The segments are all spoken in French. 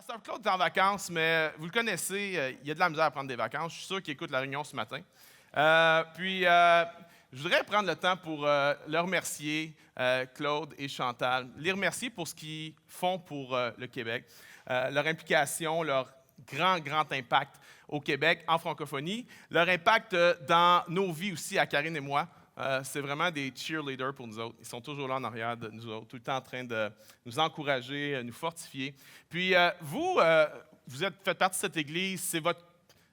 Pasteur Claude est en vacances, mais vous le connaissez, il a de la misère à prendre des vacances. Je suis sûr qu'il écoute la réunion ce matin. Je voudrais prendre le temps pour le remercier, Claude et Chantal, les remercier pour ce qu'ils font pour le Québec, leur implication, leur grand impact au Québec, en francophonie, leur impact dans nos vies aussi, à Karine et moi. C'est vraiment des cheerleaders pour nous autres. Ils sont toujours là en arrière de nous autres, tout le temps en train de nous encourager, nous fortifier. Puis vous faites partie de cette Église,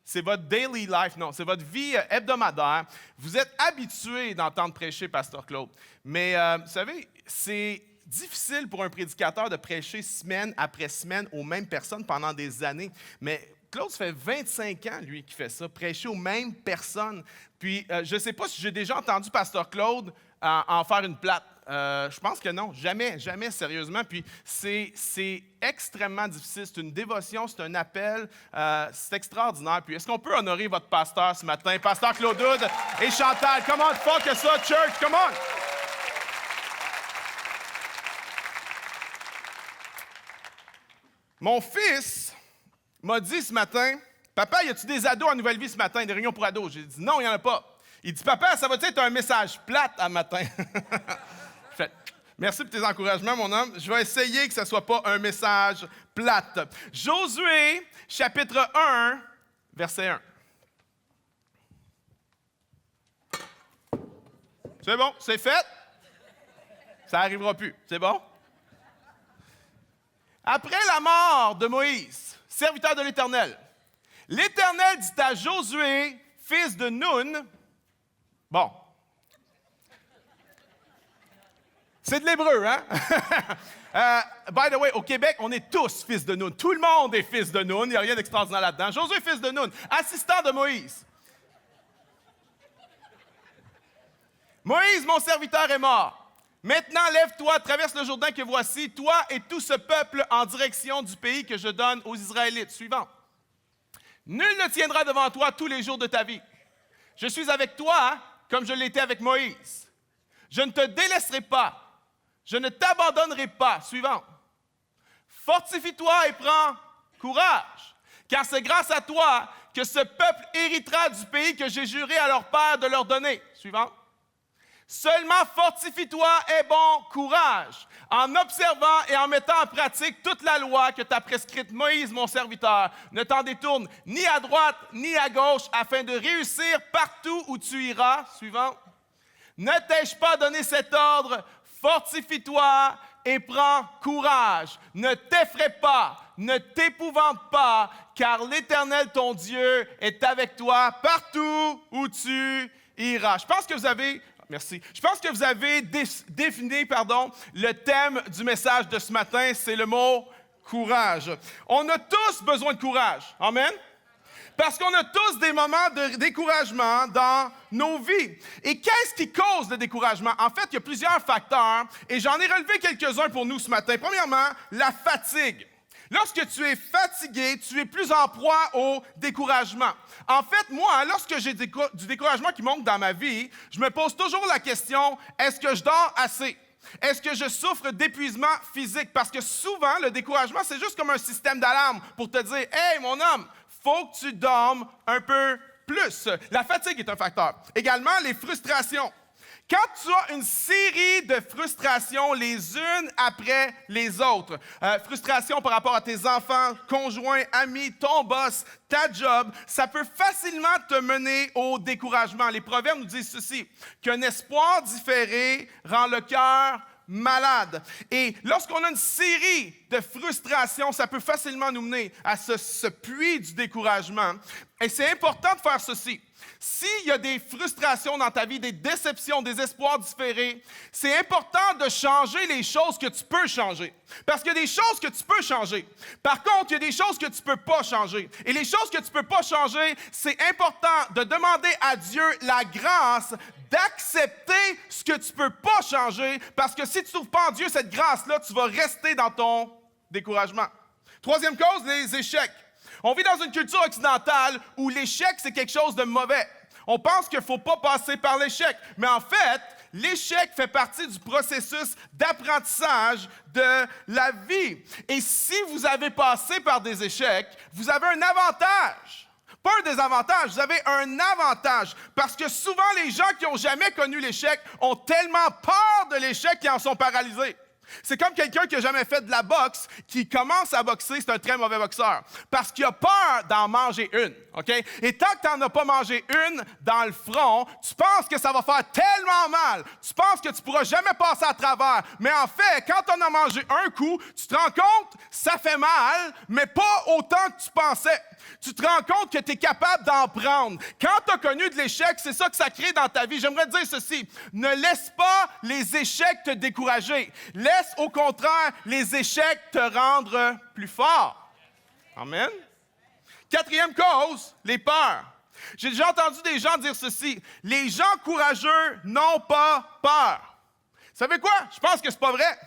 c'est votre daily life, non, c'est votre vie hebdomadaire. Vous êtes habitués d'entendre prêcher Pasteur Claude. Mais vous savez, c'est difficile pour un prédicateur de prêcher semaine après semaine aux mêmes personnes pendant des années. Mais Claude, ça fait 25 ans, lui, qui fait ça, prêcher aux mêmes personnes. Puis, je ne sais pas si j'ai déjà entendu Pasteur Claude en faire une plate. Je pense que non, jamais, sérieusement. Puis, c'est extrêmement difficile. C'est une dévotion, c'est un appel. C'est extraordinaire. Puis, est-ce qu'on peut honorer votre pasteur ce matin? Pasteur Claude Hood et Chantal. Comment de fort que ça, church? Come on! Mon fils m'a dit ce matin, « Papa, y a-tu des ados en Nouvelle Vie ce matin, des réunions pour ados? » J'ai dit, « Non, il n'y en a pas. » Il dit, « Papa, ça va être un message plate à matin? » Je fais, « Merci pour tes encouragements, mon homme. Je vais essayer que ce ne soit pas un message plate. » Josué, chapitre 1, verset 1. C'est bon, c'est fait? Ça n'arrivera plus. C'est bon? Après la mort de Moïse, serviteur de l'Éternel, l'Éternel dit à Josué, fils de Nun, bon, c'est de l'hébreu, hein? By the way, au Québec, on est tous fils de Nun. Tout le monde est fils de Nun, il n'y a rien d'extraordinaire là-dedans. Josué, fils de Nun, assistant de Moïse. Moïse, mon serviteur, est mort. Maintenant, lève-toi, traverse le Jourdain que voici, toi et tout ce peuple en direction du pays que je donne aux Israélites. Suivant. Nul ne tiendra devant toi tous les jours de ta vie. Je suis avec toi comme je l'étais avec Moïse. Je ne te délaisserai pas. Je ne t'abandonnerai pas. Suivant. Fortifie-toi et prends courage, car c'est grâce à toi que ce peuple héritera du pays que j'ai juré à leur père de leur donner. Suivant. Seulement fortifie-toi et bon courage, en observant et en mettant en pratique toute la loi que t'a prescrite Moïse, mon serviteur. Ne t'en détourne ni à droite ni à gauche, afin de réussir partout où tu iras. Suivant. Ne t'ai-je pas donné cet ordre? Fortifie-toi et prends courage. Ne t'effraie pas, ne t'épouvante pas, car l'Éternel, ton Dieu, est avec toi partout où tu iras. Je pense que vous avez... Merci. Je pense que vous avez défini le thème du message de ce matin, c'est le mot courage. On a tous besoin de courage. Amen? Parce qu'on a tous des moments de découragement dans nos vies. Et qu'est-ce qui cause le découragement? En fait, il y a plusieurs facteurs et j'en ai relevé quelques-uns pour nous ce matin. Premièrement, la fatigue. Lorsque tu es fatigué, tu es plus en proie au découragement. En fait, moi, lorsque j'ai du découragement qui monte dans ma vie, je me pose toujours la question, est-ce que je dors assez? Est-ce que je souffre d'épuisement physique? Parce que souvent, le découragement, c'est juste comme un système d'alarme pour te dire, « Hey, mon homme, faut que tu dormes un peu plus. » La fatigue est un facteur. Également, les frustrations. Quand tu as une série de frustrations les unes après les autres, frustration par rapport à tes enfants, conjoints, amis, ton boss, ta job, ça peut facilement te mener au découragement. Les proverbes nous disent ceci, qu'un espoir différé rend le cœur malade. Et lorsqu'on a une série de frustrations, ça peut facilement nous mener à ce puits du découragement. Et c'est important de faire ceci. S'il y a des frustrations dans ta vie, des déceptions, des espoirs différés, c'est important de changer les choses que tu peux changer. Parce qu'il y a des choses que tu peux changer. Par contre, il y a des choses que tu ne peux pas changer. Et les choses que tu ne peux pas changer, c'est important de demander à Dieu la grâce d'accepter ce que tu ne peux pas changer. Parce que si tu ne trouves pas en Dieu cette grâce-là, tu vas rester dans ton découragement. Troisième cause, les échecs. On vit dans une culture occidentale où l'échec, c'est quelque chose de mauvais. On pense qu'il ne faut pas passer par l'échec. Mais en fait, l'échec fait partie du processus d'apprentissage de la vie. Et si vous avez passé par des échecs, vous avez un avantage. Pas un désavantage, vous avez un avantage. Parce que souvent, les gens qui n'ont jamais connu l'échec ont tellement peur de l'échec qu'ils en sont paralysés. C'est comme quelqu'un qui n'a jamais fait de la boxe, qui commence à boxer, c'est un très mauvais boxeur. Parce qu'il a peur d'en manger une, OK? Et tant que tu n'en as pas mangé une dans le front, tu penses que ça va faire tellement mal. Tu penses que tu ne pourras jamais passer à travers. Mais en fait, quand tu en as mangé un coup, tu te rends compte, ça fait mal, mais pas autant que tu pensais. Tu te rends compte que tu es capable d'en prendre. Quand tu as connu de l'échec, c'est ça que ça crée dans ta vie. J'aimerais te dire ceci, ne laisse pas les échecs te décourager. Laisse au contraire les échecs te rendre plus fort. Amen. Quatrième cause, les peurs. J'ai déjà entendu des gens dire ceci, les gens courageux n'ont pas peur. Vous savez quoi? Je pense que c'est pas vrai.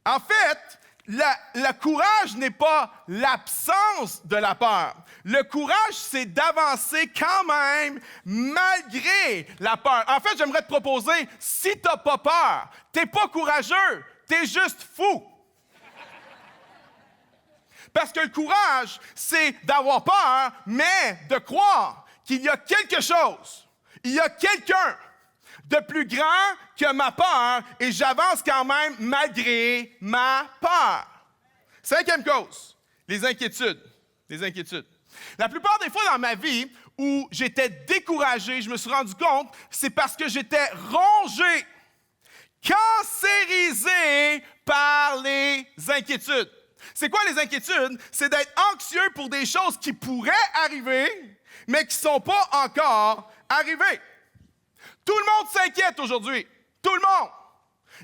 En fait, le courage n'est pas l'absence de la peur. Le courage, c'est d'avancer quand même malgré la peur. En fait, j'aimerais te proposer, si tu n'as pas peur, tu n'es pas courageux, tu es juste fou. Parce que le courage, c'est d'avoir peur, mais de croire qu'il y a quelque chose, il y a quelqu'un de plus grand que ma peur et j'avance quand même malgré ma peur. Cinquième cause, les inquiétudes. Les inquiétudes. La plupart des fois dans ma vie où j'étais découragé, je me suis rendu compte, c'est parce que j'étais rongé, cancérisé par les inquiétudes. C'est quoi les inquiétudes? C'est d'être anxieux pour des choses qui pourraient arriver, mais qui ne sont pas encore arrivées. Tout le monde s'inquiète aujourd'hui. Tout le monde.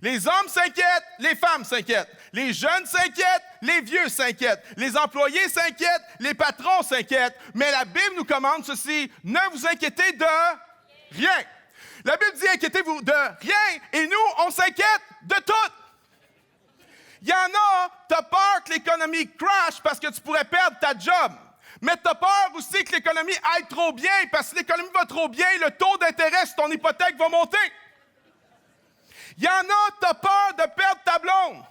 Les hommes s'inquiètent, les femmes s'inquiètent. Les jeunes s'inquiètent, les vieux s'inquiètent. Les employés s'inquiètent, les patrons s'inquiètent. Mais la Bible nous commande ceci, ne vous inquiétez de rien. La Bible dit, inquiétez-vous de rien, et nous, on s'inquiète de tout. Il y en a, tu as peur que l'économie crash parce que tu pourrais perdre ta job. Mais tu as peur aussi que l'économie aille trop bien, parce que si l'économie va trop bien, le taux d'intérêt sur ton hypothèque va monter. Il y en a, tu as peur de perdre ta blonde.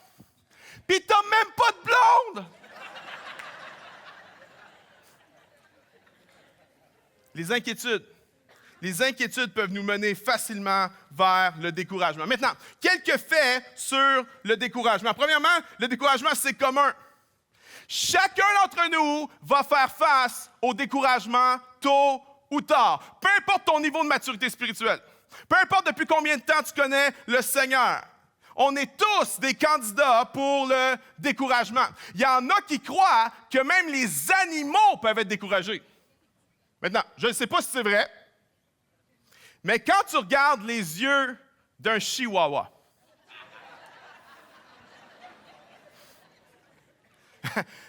Puis tu n'as même pas de blonde. Les inquiétudes peuvent nous mener facilement vers le découragement. Maintenant, quelques faits sur le découragement. Premièrement, le découragement, c'est commun. Chacun d'entre nous va faire face au découragement tôt ou tard. Peu importe ton niveau de maturité spirituelle. Peu importe depuis combien de temps tu connais le Seigneur. On est tous des candidats pour le découragement. Il y en a qui croient que même les animaux peuvent être découragés. Maintenant, je ne sais pas si c'est vrai, mais quand tu regardes les yeux d'un chihuahua,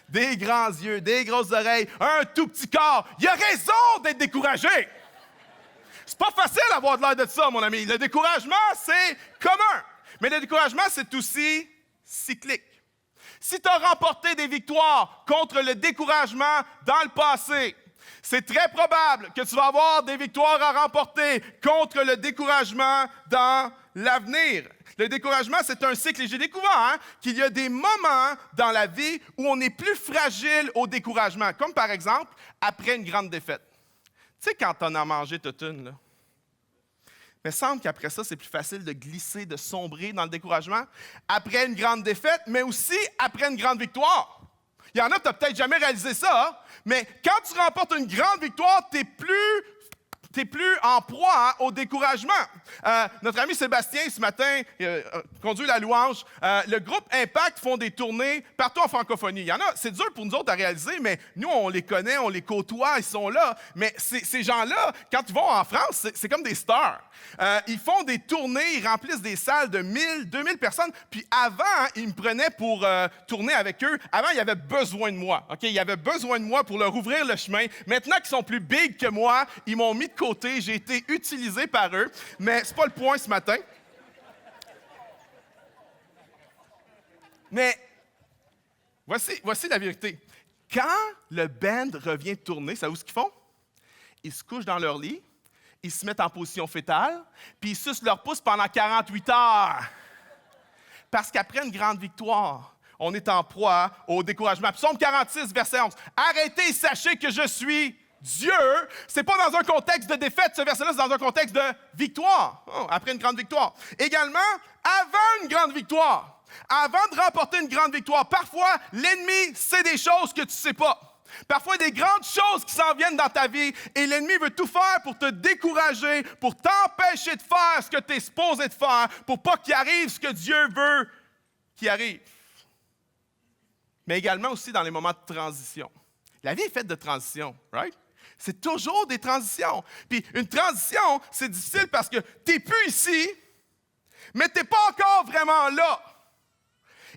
des grands yeux, des grosses oreilles, un tout petit corps, il a raison d'être découragé. C'est pas facile d'avoir de l'air de ça, mon ami. Le découragement, c'est commun. Mais le découragement, c'est aussi cyclique. Si tu as remporté des victoires contre le découragement dans le passé, c'est très probable que tu vas avoir des victoires à remporter contre le découragement dans l'avenir. Le découragement, c'est un cycle. Et j'ai découvert qu'il y a des moments dans la vie où on est plus fragile au découragement, comme par exemple après une grande défaite. Tu sais, quand on a mangé toute une, là, mais il semble qu'après ça, c'est plus facile de glisser, de sombrer dans le découragement. Après une grande défaite, mais aussi après une grande victoire. Il y en a, tu n'as peut-être jamais réalisé ça, mais quand tu remportes une grande victoire, tu n'es plus en proie au découragement. Notre ami Sébastien, ce matin, conduit la louange. Le groupe Impact font des tournées partout en francophonie. Il y en a, c'est dur pour nous autres à réaliser, mais nous, on les connaît, on les côtoie, ils sont là. Mais ces gens-là, quand ils vont en France, c'est comme des stars. Ils font des tournées, ils remplissent des salles de 1000, 2000 personnes. Puis avant, ils me prenaient pour tourner avec eux. Avant, ils avaient besoin de moi. Okay? Ils avaient besoin de moi pour leur ouvrir le chemin. Maintenant qu'ils sont plus big que moi, ils m'ont mis de côté. J'ai été utilisé par eux. Mais c'est pas le point ce matin. Mais voici la vérité. Quand le band revient de tourner, savez-vous ce qu'ils font? Ils se couchent dans leur lit ils se mettent en position fétale, puis ils sucent leur pouce pendant 48 heures. Parce qu'après une grande victoire, on est en proie au découragement. Psaume 46, verset 11. « Arrêtez et sachez que je suis Dieu. » Ce n'est pas dans un contexte de défaite, ce verset-là, c'est dans un contexte de victoire. Après une grande victoire. Également, avant une grande victoire, avant de remporter une grande victoire, parfois, l'ennemi sait des choses que tu ne sais pas. Parfois, il y a des grandes choses qui s'en viennent dans ta vie et l'ennemi veut tout faire pour te décourager, pour t'empêcher de faire ce que tu es supposé de faire, pour pas qu'il arrive ce que Dieu veut qu'il arrive. Mais également aussi dans les moments de transition. La vie est faite de transitions, right? C'est toujours des transitions. Puis une transition, c'est difficile parce que tu n'es plus ici, mais tu n'es pas encore vraiment là.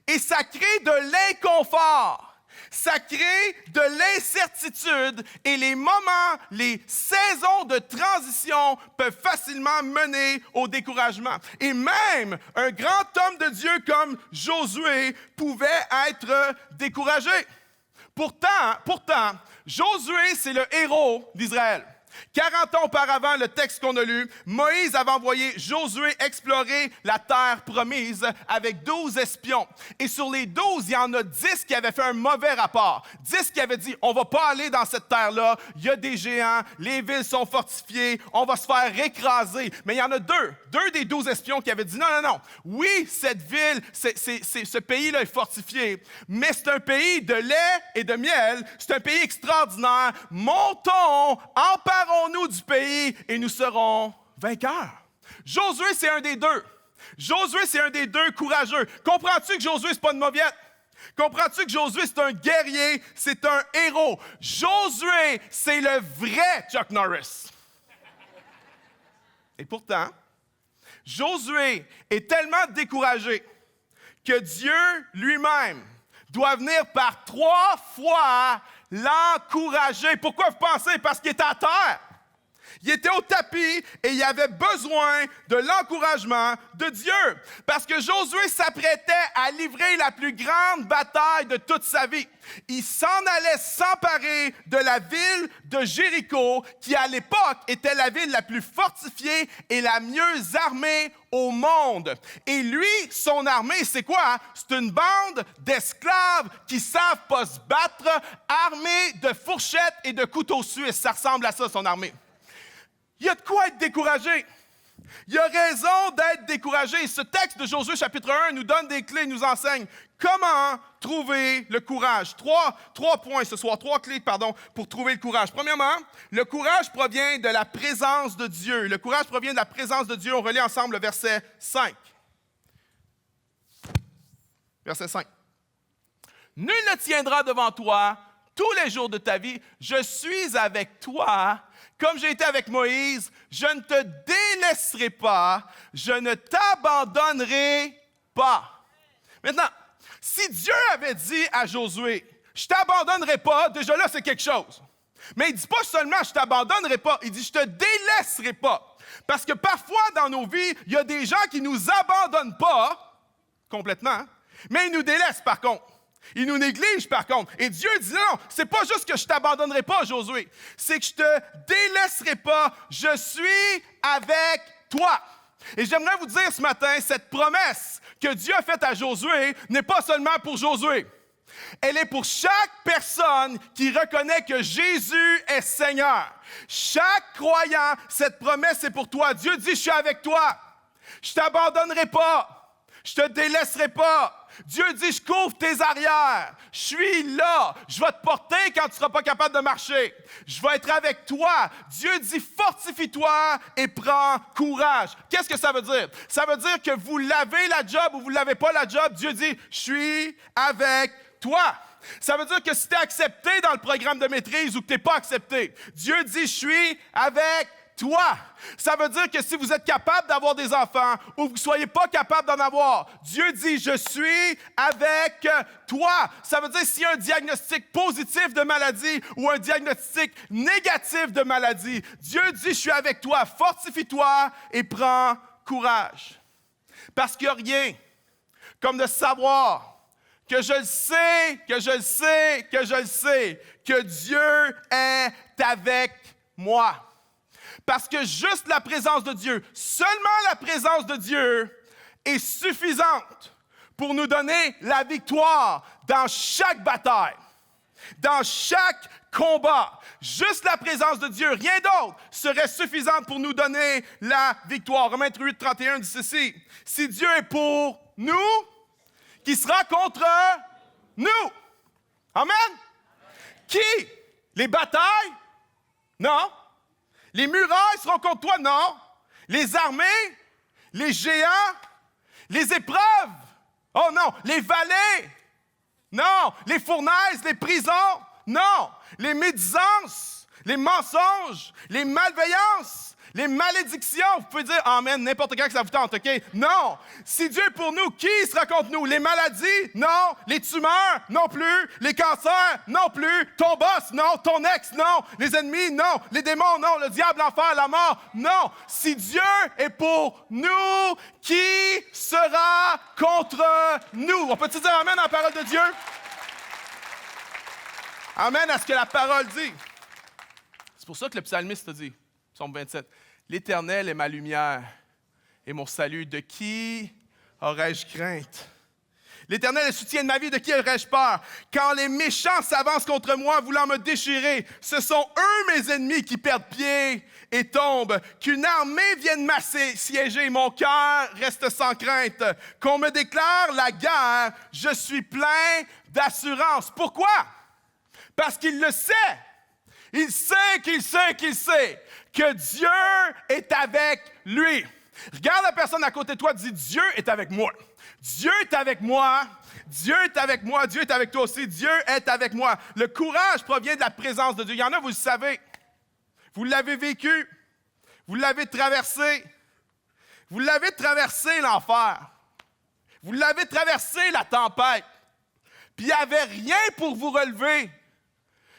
Et ça crée de l'inconfort. Ça crée de l'incertitude et les moments, les saisons de transition peuvent facilement mener au découragement. Et même un grand homme de Dieu comme Josué pouvait être découragé. Pourtant, Josué, c'est le héros d'Israël. 40 ans auparavant, le texte qu'on a lu, Moïse avait envoyé Josué explorer la terre promise avec 12 espions. Et sur les 12, il y en a 10 qui avaient fait un mauvais rapport. 10 qui avaient dit, on ne va pas aller dans cette terre-là, il y a des géants, les villes sont fortifiées, on va se faire écraser. Mais il y en a deux des 12 espions qui avaient dit, non. Oui, cette ville, ce pays-là est fortifié, mais c'est un pays de lait et de miel, c'est un pays extraordinaire. Montons, emparons-nous du pays et nous serons vainqueurs. Josué, c'est un des deux. Josué, c'est un des deux courageux. Comprends-tu que Josué, c'est pas une mauviette? Comprends-tu que Josué, c'est un guerrier, c'est un héros? Josué, c'est le vrai Chuck Norris. Et pourtant, Josué est tellement découragé que Dieu lui-même doit venir par 3 fois l'encourager. Pourquoi vous pensez? Parce qu'il était à terre. Il était au tapis et il avait besoin de l'encouragement de Dieu. Parce que Josué s'apprêtait à livrer la plus grande bataille de toute sa vie. Il s'en allait s'emparer de la ville de Jéricho, qui à l'époque était la ville la plus fortifiée et la mieux armée au monde. Et lui, son armée, c'est quoi? C'est une bande d'esclaves qui savent pas se battre, armés de fourchettes et de couteaux suisses. Ça ressemble à ça, son armée. Il y a de quoi être découragé. Il y a raison d'être découragé. Ce texte de Josué, chapitre 1, nous donne des clés, nous enseigne comment trouver le courage. Trois points ce soir, 3 clés, pour trouver le courage. Premièrement, le courage provient de la présence de Dieu. Le courage provient de la présence de Dieu. On relit ensemble le verset 5. Verset 5. Nul ne tiendra devant toi tous les jours de ta vie. Je suis avec toi. Comme j'ai été avec Moïse, je ne te délaisserai pas, je ne t'abandonnerai pas. Maintenant, si Dieu avait dit à Josué, je ne t'abandonnerai pas, déjà là, c'est quelque chose. Mais il ne dit pas seulement je ne t'abandonnerai pas, il dit je ne te délaisserai pas. Parce que parfois dans nos vies, il y a des gens qui ne nous abandonnent pas complètement, mais ils nous délaissent par contre. Il nous néglige, par contre. Et Dieu dit, non, c'est pas juste que je t'abandonnerai pas, Josué. C'est que je te délaisserai pas. Je suis avec toi. Et j'aimerais vous dire ce matin, cette promesse que Dieu a faite à Josué n'est pas seulement pour Josué. Elle est pour chaque personne qui reconnaît que Jésus est Seigneur. Chaque croyant, cette promesse est pour toi. Dieu dit, je suis avec toi. Je t'abandonnerai pas. Je te délaisserai pas. Dieu dit, je couvre tes arrières. Je suis là. Je vais te porter quand tu ne seras pas capable de marcher. Je vais être avec toi. Dieu dit, fortifie-toi et prends courage. Qu'est-ce que ça veut dire? Ça veut dire que vous l'avez la job ou vous ne l'avez pas la job. Dieu dit, je suis avec toi. Ça veut dire que si tu es accepté dans le programme de maîtrise ou que tu n'es pas accepté, Dieu dit, je suis avec toi. Ça veut dire que si vous êtes capable d'avoir des enfants ou que vous ne soyez pas capable d'en avoir, Dieu dit, je suis avec toi. Ça veut dire s'il y a un diagnostic positif de maladie ou un diagnostic négatif de maladie, Dieu dit, je suis avec toi, fortifie-toi et prends courage. Parce qu'il n'y a rien comme de savoir que je le sais, que Dieu est avec moi. Parce que juste la présence de Dieu, seulement la présence de Dieu est suffisante pour nous donner la victoire dans chaque bataille, dans chaque combat. Juste la présence de Dieu, rien d'autre, serait suffisante pour nous donner la victoire. Romains 8, 31 dit ceci: si Dieu est pour nous, qui sera contre nous? Amen? Qui? Les batailles? Non. Les murailles seront contre toi? Non. Les armées? Les géants? Les épreuves? Oh non. Les vallées? Non. Les fournaises? Les prisons? Non. Les médisances? Les mensonges? Les malveillances? Les malédictions? Vous pouvez dire amen n'importe quand que ça vous tente, OK? Non. Si Dieu est pour nous, qui sera contre nous? Les maladies? Non. Les tumeurs? Non plus. Les cancers? Non plus. Ton boss? Non. Ton ex? Non. Les ennemis? Non. Les démons? Non. Le diable, l'enfer, la mort? Non. Si Dieu est pour nous, qui sera contre nous? On peut-tu dire amen à la parole de Dieu? Amen à ce que la parole dit. C'est pour ça que le psalmiste dit, Psaume 27, « L'Éternel est ma lumière et mon salut. De qui aurais-je crainte? L'Éternel est le soutien de ma vie. De qui aurais-je peur? Quand les méchants s'avancent contre moi, voulant me déchirer, ce sont eux mes ennemis qui perdent pied et tombent. Qu'une armée vienne m'assiéger, mon cœur reste sans crainte. Qu'on me déclare la guerre, je suis plein d'assurance. » Pourquoi? Parce qu'il le sait. Il sait que Dieu est avec lui. Regarde la personne à côté de toi, dis « Dieu est avec moi. Dieu est avec moi. Dieu est avec moi. Dieu est avec toi aussi. Dieu est avec moi. » Le courage provient de la présence de Dieu. Il y en a, vous le savez. Vous l'avez vécu. Vous l'avez traversé. Vous l'avez traversé, l'enfer. Vous l'avez traversé, la tempête. Puis il n'y avait rien pour vous relever.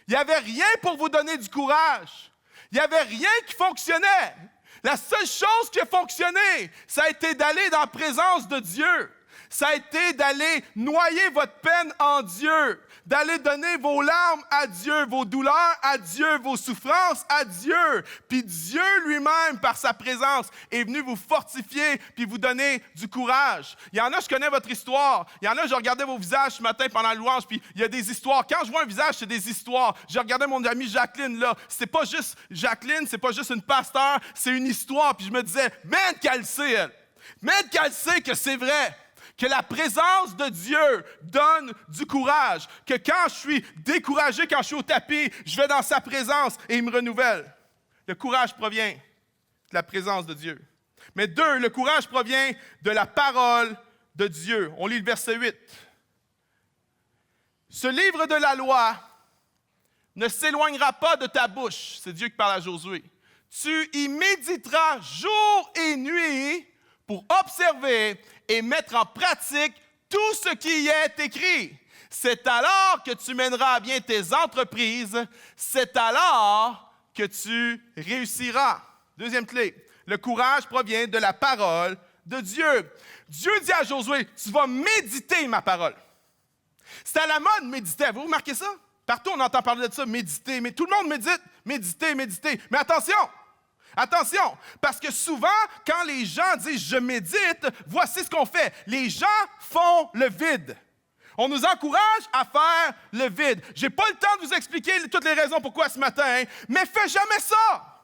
Il n'y avait rien pour vous donner du courage. Il n'y avait rien qui fonctionnait. La seule chose qui a fonctionné, ça a été d'aller dans la présence de Dieu. Ça a été d'aller noyer votre peine en Dieu, d'aller donner vos larmes à Dieu, vos douleurs à Dieu, vos souffrances à Dieu. Puis Dieu lui-même, par sa présence, est venu vous fortifier puis vous donner du courage. Il y en a, je connais votre histoire. Il y en a, je regardais vos visages ce matin pendant la louange, puis il y a des histoires. Quand je vois un visage, c'est des histoires. Je regardais mon amie Jacqueline, là. C'est pas juste Jacqueline, c'est pas juste une pasteur, c'est une histoire. Puis je me disais, man, qu'elle sait, elle. Man, qu'elle sait que c'est vrai. Que la présence de Dieu donne du courage. Que quand je suis découragé, quand je suis au tapis, je vais dans sa présence et il me renouvelle. Le courage provient de la présence de Dieu. Mais 2, le courage provient de la parole de Dieu. On lit le verset 8. Ce livre de la loi ne s'éloignera pas de ta bouche. C'est Dieu qui parle à Josué. Tu y méditeras jour et nuit pour observer et mettre en pratique tout ce qui y est écrit. C'est alors que tu mèneras à bien tes entreprises. C'est alors que tu réussiras. 2e clé, le courage provient de la parole de Dieu. Dieu dit à Josué, tu vas méditer ma parole. C'est à la mode méditer. Vous remarquez ça? Partout on entend parler de ça, méditer. Mais tout le monde médite, méditer. Mais attention, parce que souvent, quand les gens disent « je médite », voici ce qu'on fait. Les gens font le vide. On nous encourage à faire le vide. Je n'ai pas le temps de vous expliquer toutes les raisons pourquoi ce matin, mais fais jamais ça.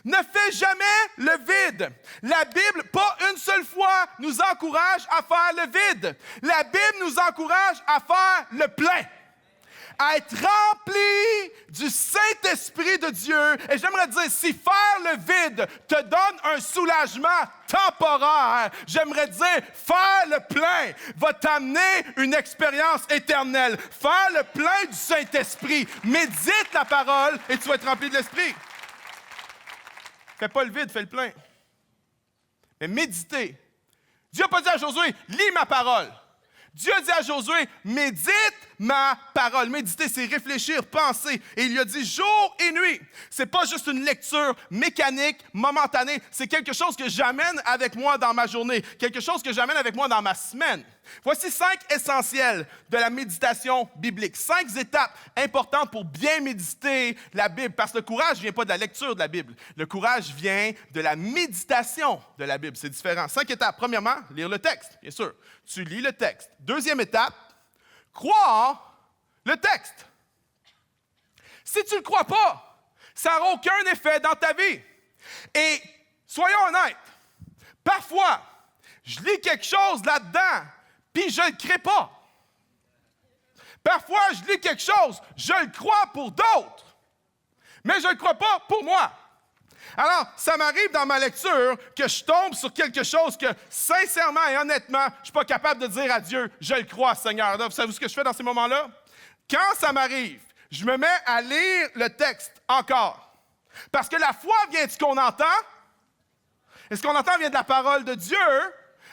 Ne fais jamais le vide. La Bible, pas une seule fois, nous encourage à faire le vide. La Bible nous encourage à faire le plein. À être rempli du Saint-Esprit de Dieu. Et j'aimerais dire, si faire le vide te donne un soulagement temporaire, j'aimerais dire, faire le plein va t'amener une expérience éternelle. Faire le plein du Saint-Esprit. Médite la parole et tu vas être rempli de l'Esprit. Fais pas le vide, fais le plein. Mais méditez. Dieu n'a pas dit à Josué, lis ma parole. Dieu a dit à Josué, médite ma parole. Méditer, c'est réfléchir, penser. Et il lui a dit jour et nuit. C'est pas juste une lecture mécanique, momentanée. C'est quelque chose que j'amène avec moi dans ma journée. Quelque chose que j'amène avec moi dans ma semaine. Voici 5 essentiels de la méditation biblique. 5 étapes importantes pour bien méditer la Bible. Parce que le courage ne vient pas de la lecture de la Bible. Le courage vient de la méditation de la Bible. C'est différent. 5 étapes. Premièrement, lire le texte, bien sûr. Tu lis le texte. Deuxième étape, croire le texte. Si tu ne le crois pas, ça n'aura aucun effet dans ta vie. Et soyons honnêtes, parfois, je lis quelque chose là-dedans, puis je ne le crée pas. Parfois, je lis quelque chose, je le crois pour d'autres, mais je ne le crois pas pour moi. Alors, ça m'arrive dans ma lecture que je tombe sur quelque chose que, sincèrement et honnêtement, je ne suis pas capable de dire à Dieu, je le crois, Seigneur. Là, vous savez ce que je fais dans ces moments-là? Quand ça m'arrive, je me mets à lire le texte encore. Parce que la foi vient de ce qu'on entend. Et ce qu'on entend vient de la parole de Dieu.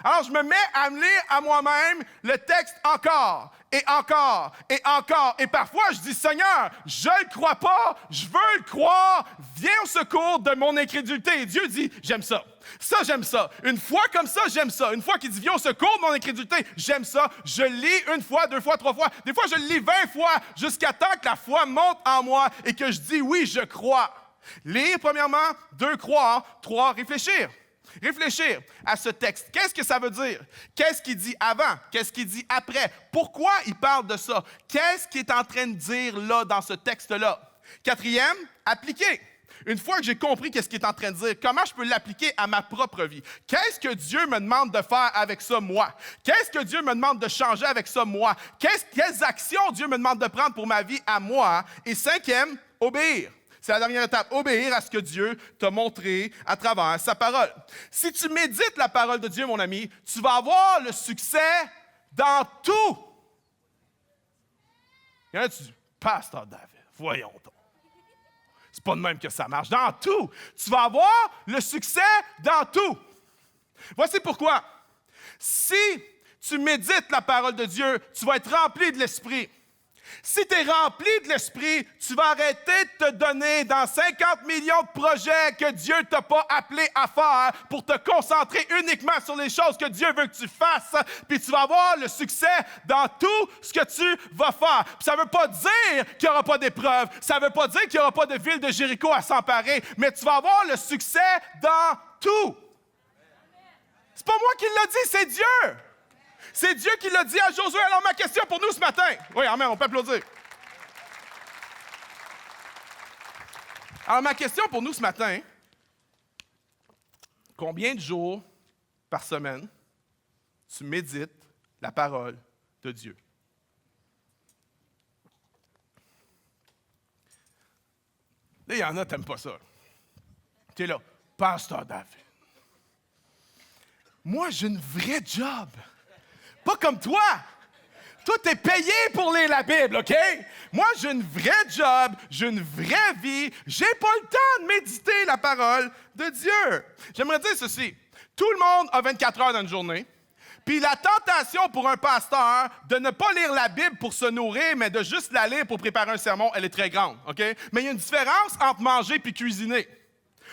Alors, je me mets à me lire à moi-même le texte encore, et encore, et encore. Et parfois, je dis, Seigneur, je ne le crois pas, je veux le croire, viens au secours de mon incrédulité. Et Dieu dit, j'aime ça. Ça, j'aime ça. Une fois comme ça, j'aime ça. Une fois qu'il dit, viens au secours de mon incrédulité, j'aime ça. Je le lis 1 fois, 2 fois, 3 fois. Des fois, je le lis 20 fois, jusqu'à temps que la foi monte en moi et que je dis, oui, je crois. Lire, premièrement. 2, croire. 3, réfléchir. Réfléchir à ce texte. Qu'est-ce que ça veut dire? Qu'est-ce qu'il dit avant? Qu'est-ce qu'il dit après? Pourquoi il parle de ça? Qu'est-ce qu'il est en train de dire là, dans ce texte-là? 4e, appliquer. Une fois que j'ai compris qu'est-ce qu'il est en train de dire, comment je peux l'appliquer à ma propre vie? Qu'est-ce que Dieu me demande de faire avec ça, moi? Qu'est-ce que Dieu me demande de changer avec ça, moi? Quelles actions Dieu me demande de prendre pour ma vie à moi? Et 5e, obéir. C'est la dernière étape, obéir à ce que Dieu t'a montré à travers sa parole. Si tu médites la parole de Dieu, mon ami, tu vas avoir le succès dans tout. Il y en a qui disent, Pasteur David, voyons donc. C'est pas de même que ça marche. Dans tout. Tu vas avoir le succès dans tout. Voici pourquoi. Si tu médites la parole de Dieu, tu vas être rempli de l'Esprit. Si tu es rempli de l'Esprit, tu vas arrêter de te donner dans 50 millions de projets que Dieu ne t'a pas appelé à faire pour te concentrer uniquement sur les choses que Dieu veut que tu fasses. Puis tu vas avoir le succès dans tout ce que tu vas faire. Puis ça ne veut pas dire qu'il n'y aura pas d'épreuves. Ça ne veut pas dire qu'il n'y aura pas de ville de Jéricho à s'emparer. Mais tu vas avoir le succès dans tout. C'est pas moi qui l'ai dit, c'est Dieu. C'est Dieu qui l'a dit à Josué. Alors, ma question pour nous ce matin. Oui, amen, on peut applaudir. Alors, ma question pour nous ce matin. Combien de jours par semaine tu médites la parole de Dieu? Là, il y en a, t'aimes pas ça. Tu es là, Pasteur David. Moi, j'ai une vraie job. Pas comme toi. Toi, t'es payé pour lire la Bible, OK? Moi, j'ai une vraie job, j'ai une vraie vie. J'ai pas le temps de méditer la parole de Dieu. J'aimerais dire ceci. Tout le monde a 24 heures dans une journée. Puis la tentation pour un pasteur de ne pas lire la Bible pour se nourrir, mais de juste la lire pour préparer un sermon, elle est très grande, OK? Mais il y a une différence entre manger puis cuisiner.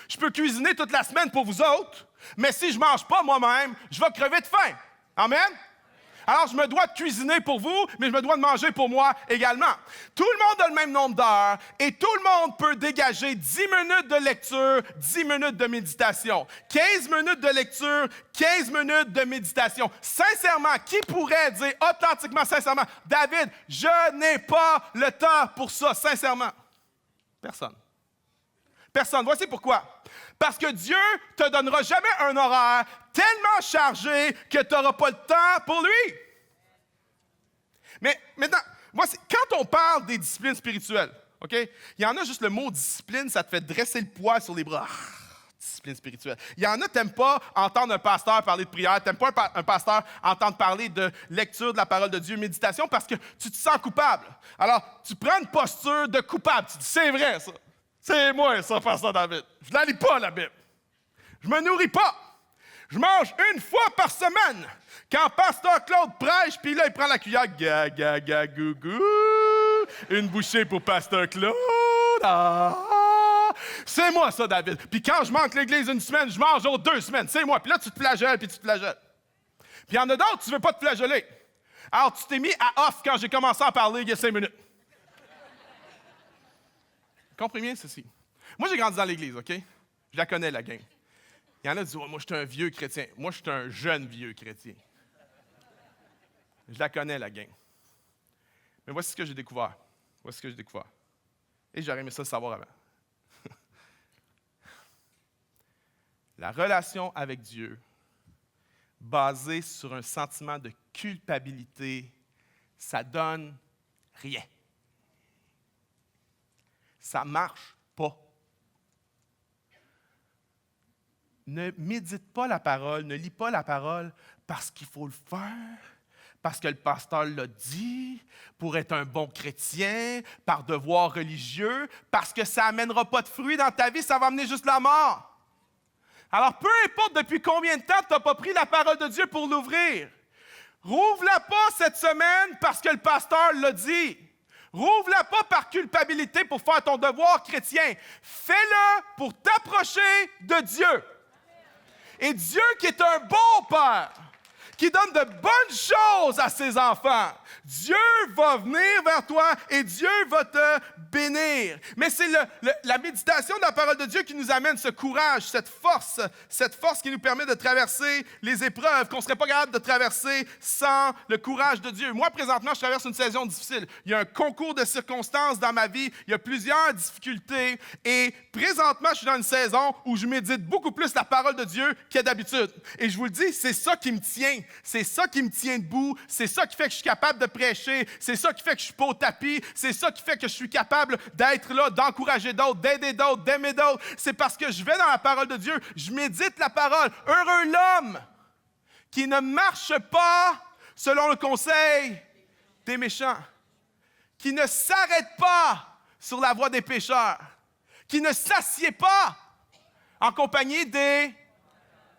Je peux cuisiner toute la semaine pour vous autres, mais si je ne mange pas moi-même, je vais crever de faim. Amen? Alors, je me dois de cuisiner pour vous, mais je me dois de manger pour moi également. Tout le monde a le même nombre d'heures et tout le monde peut dégager 10 minutes de lecture, 10 minutes de méditation. 15 minutes de lecture, 15 minutes de méditation. Sincèrement, qui pourrait dire authentiquement, sincèrement, David, je n'ai pas le temps pour ça, sincèrement? Personne. Personne. Voici pourquoi. Parce que Dieu ne te donnera jamais un horaire tellement chargé que tu n'auras pas le temps pour lui. Mais maintenant, quand on parle des disciplines spirituelles, OK? Il y en a juste le mot discipline, ça te fait dresser le poil sur les bras. Discipline spirituelle. Il y en a, tu n'aimes pas entendre un pasteur parler de prière, tu n'aimes pas un pasteur entendre parler de lecture de la parole de Dieu, méditation, parce que tu te sens coupable. Alors, tu prends une posture de coupable. Tu dis, c'est vrai ça. C'est moi, ça, pasteur David. Je ne la lis pas, la Bible. Je me nourris pas. Je mange 1 fois par semaine. Quand pasteur Claude prêche, puis là, il prend la cuillère. Ga, ga, ga, gou, gou. Une bouchée pour pasteur Claude. Ah. C'est moi, ça, David. Puis quand je manque l'église 1 semaine, je mange aux 2 semaines. C'est moi. Puis là, tu te flagelles, puis tu te flagelles. Puis il y en a d'autres, tu ne veux pas te flageller. Alors, tu t'es mis à off quand j'ai commencé à parler il y a 5 minutes. Comprenez bien ceci. Moi, j'ai grandi dans l'Église, OK? Je la connais, la gang. Il y en a qui disent, moi, je suis un vieux chrétien. Moi, je suis un jeune vieux chrétien. Je la connais, la gang. Mais voici ce que j'ai découvert. Voici ce que j'ai découvert. Et j'aurais aimé ça le savoir avant. La relation avec Dieu, basée sur un sentiment de culpabilité, ça donne rien. Ça ne marche pas. Ne médite pas la parole, ne lis pas la parole parce qu'il faut le faire, parce que le pasteur l'a dit, pour être un bon chrétien, par devoir religieux, parce que ça n'amènera pas de fruits dans ta vie, ça va amener juste la mort. Alors, peu importe depuis combien de temps tu n'as pas pris la parole de Dieu pour l'ouvrir, rouvre-la pas cette semaine parce que le pasteur l'a dit. Rouvre-la pas par culpabilité pour faire ton devoir chrétien. Fais-le pour t'approcher de Dieu. Et Dieu qui est un bon Père, qui donne de bonnes choses à ses enfants, Dieu va venir vers toi et Dieu va te bénir. Mais c'est la méditation de la parole de Dieu qui nous amène ce courage, cette force qui nous permet de traverser les épreuves qu'on ne serait pas capable de traverser sans le courage de Dieu. Moi, présentement, je traverse une saison difficile. Il y a un concours de circonstances dans ma vie, il y a plusieurs difficultés et présentement, je suis dans une saison où je médite beaucoup plus la parole de Dieu que d'habitude. Et je vous le dis, c'est ça qui me tient. C'est ça qui me tient debout. C'est ça qui fait que je suis capable de prêcher. C'est ça qui fait que je suis pas au tapis. C'est ça qui fait que je suis capable d'être là, d'encourager d'autres, d'aider d'autres, d'aimer d'autres. C'est parce que je vais dans la parole de Dieu. Je médite la parole. Heureux l'homme qui ne marche pas selon le conseil des méchants, qui ne s'arrête pas sur la voie des pécheurs, qui ne s'assied pas en compagnie des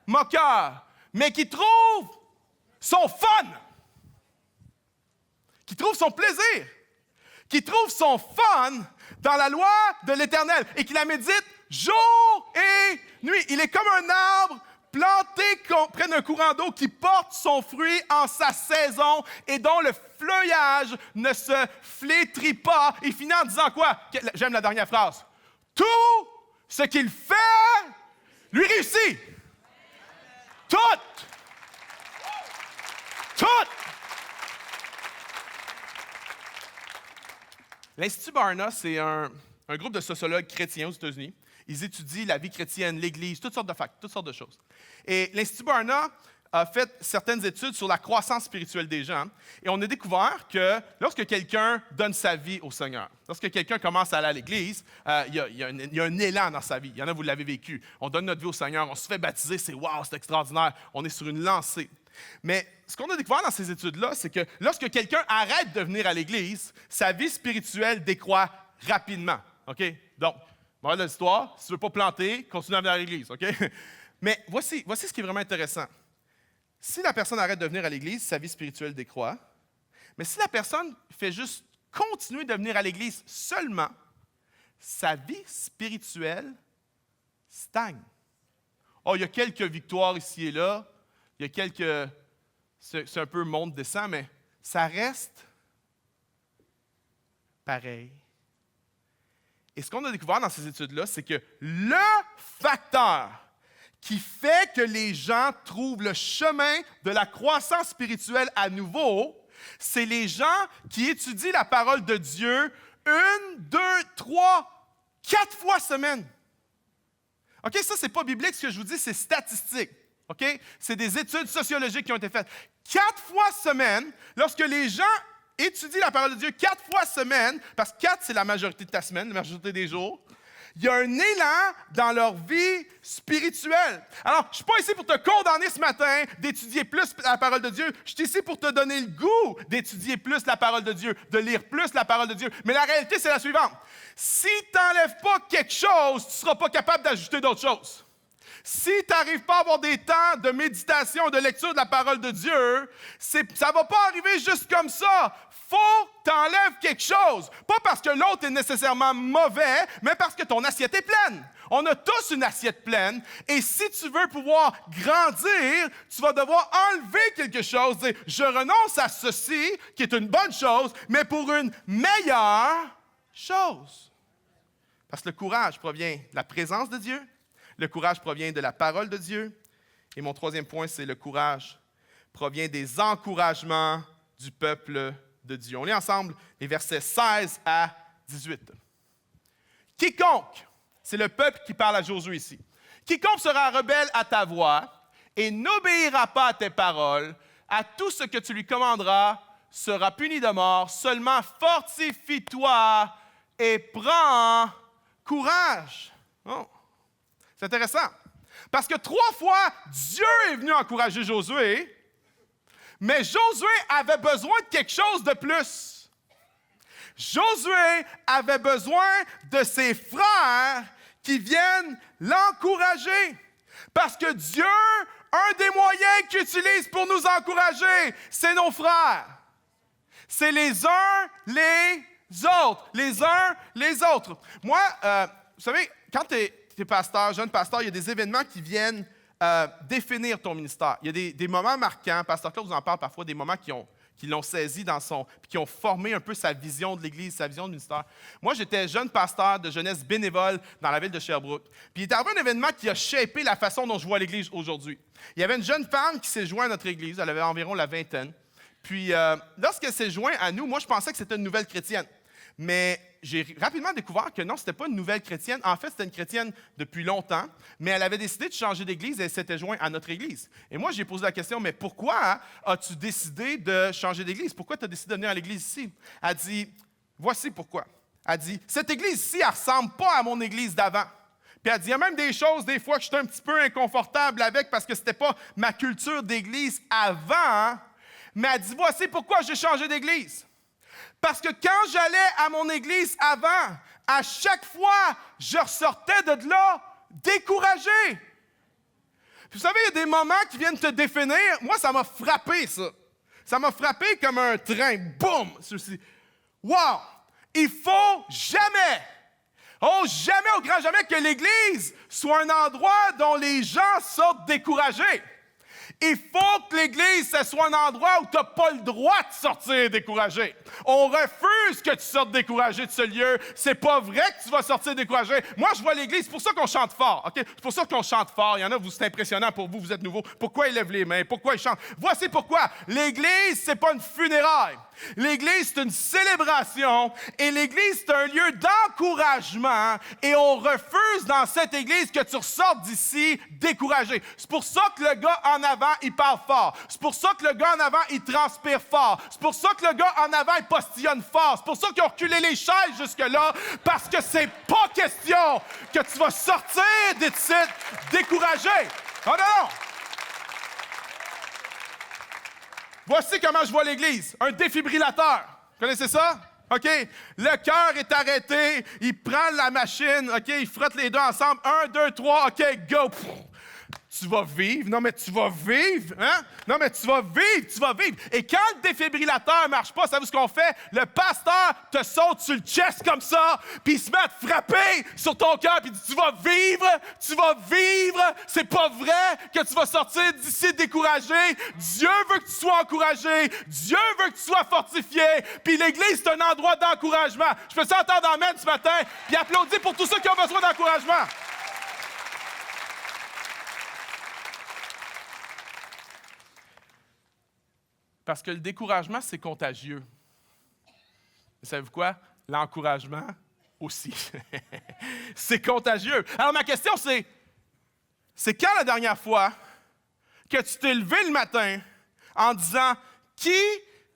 moqueurs, mais qui trouve son fun, qui trouve son plaisir, qui trouve son fun dans la loi de l'Éternel et qui la médite jour et nuit. Il est comme un arbre planté près d'un courant d'eau qui porte son fruit en sa saison et dont le feuillage ne se flétrit pas. Il finit en disant quoi? J'aime la dernière phrase. Tout ce qu'il fait lui réussit. Tout. L'Institut Barna, c'est un groupe de sociologues chrétiens aux États-Unis. Ils étudient la vie chrétienne, l'Église, toutes sortes de facts, toutes sortes de choses. Et l'Institut Barna a fait certaines études sur la croissance spirituelle des gens. Et on a découvert que lorsque quelqu'un donne sa vie au Seigneur, lorsque quelqu'un commence à aller à l'Église, il y a un élan dans sa vie. Il y en a, vous l'avez vécu. On donne notre vie au Seigneur, on se fait baptiser, c'est wow, c'est extraordinaire. On est sur une lancée. Mais ce qu'on a découvert dans ces études-là, c'est que lorsque quelqu'un arrête de venir à l'Église, sa vie spirituelle décroît rapidement. OK? Donc, voilà l'histoire. Si tu ne veux pas planter, continue à venir à l'Église. OK? Mais voici ce qui est vraiment intéressant. Si la personne arrête de venir à l'Église, sa vie spirituelle décroît. Mais si la personne fait juste continuer de venir à l'Église seulement, sa vie spirituelle stagne. Oh, il y a quelques victoires ici et là. Il y a quelques... C'est un peu monte-descend, mais ça reste pareil. Et ce qu'on a découvert dans ces études-là, c'est que le facteur qui fait que les gens trouvent le chemin de la croissance spirituelle à nouveau, c'est les gens qui étudient la parole de Dieu 1, 2, 3, 4 fois semaine. OK, ça, c'est pas biblique, ce que je vous dis, c'est statistique. OK? C'est des études sociologiques qui ont été faites. 4 fois semaine, lorsque les gens étudient la parole de Dieu 4 fois semaine, parce que 4, c'est la majorité de ta semaine, la majorité des jours, il y a un élan dans leur vie spirituelle. Alors, je ne suis pas ici pour te condamner ce matin d'étudier plus la parole de Dieu. Je suis ici pour te donner le goût d'étudier plus la parole de Dieu, de lire plus la parole de Dieu. Mais la réalité, c'est la suivante. Si tu n'enlèves pas quelque chose, tu ne seras pas capable d'ajouter d'autres choses. Si tu n'arrives pas à avoir des temps de méditation, de lecture de la parole de Dieu, ça ne va pas arriver juste comme ça. Faut que tu enlèves quelque chose. Pas parce que l'autre est nécessairement mauvais, mais parce que ton assiette est pleine. On a tous une assiette pleine. Et si tu veux pouvoir grandir, tu vas devoir enlever quelque chose. Dire, je renonce à ceci, qui est une bonne chose, mais pour une meilleure chose. Parce que le courage provient de la présence de Dieu. Le courage provient de la parole de Dieu. Et mon troisième point, c'est le courage provient des encouragements du peuple de Dieu. On lit ensemble les versets 16 à 18. Quiconque, c'est le peuple qui parle à Josué ici, quiconque sera rebelle à ta voix et n'obéira pas à tes paroles, à tout ce que tu lui commanderas, sera puni de mort. Seulement fortifie-toi et prends courage. Oh. C'est intéressant. Parce que 3 fois, Dieu est venu encourager Josué, mais Josué avait besoin de quelque chose de plus. Josué avait besoin de ses frères qui viennent l'encourager. Parce que Dieu, un des moyens qu'il utilise pour nous encourager, c'est nos frères. C'est les uns les autres. Les uns les autres. Moi, vous savez, quand tu es pasteur, jeune pasteur, il y a des événements qui viennent définir ton ministère. Il y a des moments marquants. Pasteur Claude vous en parle parfois, des moments qui l'ont saisi puis qui ont formé un peu sa vision de l'Église, sa vision du ministère. Moi, j'étais jeune pasteur de jeunesse bénévole dans la ville de Sherbrooke. Puis il est arrivé un événement qui a shapé la façon dont je vois l'Église aujourd'hui. Il y avait une jeune femme qui s'est jointe à notre Église, elle avait environ la vingtaine. Puis lorsqu'elle s'est jointe à nous, moi, je pensais que c'était une nouvelle chrétienne. Mais j'ai rapidement découvert que non, ce n'était pas une nouvelle chrétienne. En fait, c'était une chrétienne depuis longtemps, mais elle avait décidé de changer d'église et elle s'était jointe à notre église. Et moi, j'ai posé la question, mais pourquoi as-tu décidé de changer d'église? Pourquoi tu as décidé de venir à l'église ici? Elle dit, voici pourquoi. Elle dit, cette église-ci, elle ne ressemble pas à mon église d'avant. Puis elle dit, il y a même des choses, des fois, que j'étais un petit peu inconfortable avec parce que ce n'était pas ma culture d'église avant. Mais elle dit, voici pourquoi j'ai changé d'église. Parce que quand j'allais à mon église avant, à chaque fois, je ressortais de là découragé. Puis vous savez, il y a des moments qui viennent te définir. Moi, ça m'a frappé, ça. Ça m'a frappé comme un train. Boum! Wow! Il faut jamais, jamais, au grand jamais, que l'Église soit un endroit dont les gens sortent découragés. Il faut que l'Église, ce soit un endroit où tu n'as pas le droit de sortir découragé. On refuse que tu sortes découragé de ce lieu. C'est pas vrai que tu vas sortir découragé. Moi, je vois l'Église, c'est pour ça qu'on chante fort. Okay? C'est pour ça qu'on chante fort. Il y en a, c'est impressionnant pour vous, vous êtes nouveaux. Pourquoi ils lèvent les mains? Pourquoi ils chantent? Voici pourquoi. L'Église, c'est pas une funéraille. L'Église, c'est une célébration et l'Église, c'est un lieu d'encouragement et on refuse dans cette Église que tu ressortes d'ici découragé. C'est pour ça que le gars en avant, il parle fort. C'est pour ça que le gars en avant, il transpire fort. C'est pour ça que le gars en avant, il postillonne fort. C'est pour ça qu'ils ont reculé les chaises jusque-là parce que c'est pas question que tu vas sortir d'ici découragé. Oh non! Voici comment je vois l'Église. Un défibrillateur. Vous connaissez ça? OK? Le cœur est arrêté. Il prend la machine. OK? Il frotte les deux ensemble. 1, 2, 3. OK, go. Pff. Tu vas vivre. Non, mais tu vas vivre. Hein? Non, mais tu vas vivre. Tu vas vivre. Et quand le défibrillateur ne marche pas, savez-vous ce qu'on fait? Le pasteur te saute sur le chest comme ça, puis il se met à te frapper sur ton cœur, puis il dit, tu vas vivre. Tu vas vivre. C'est pas vrai que tu vas sortir d'ici découragé. Dieu veut que tu sois encouragé. Dieu veut que tu sois fortifié. Puis l'Église, c'est un endroit d'encouragement. Je peux s'entendre amen ce matin, puis applaudir pour tous ceux qui ont besoin d'encouragement. Parce que le découragement, c'est contagieux. Vous savez quoi? L'encouragement aussi. C'est contagieux. Alors, ma question, c'est quand la dernière fois que tu t'es levé le matin en disant « Qui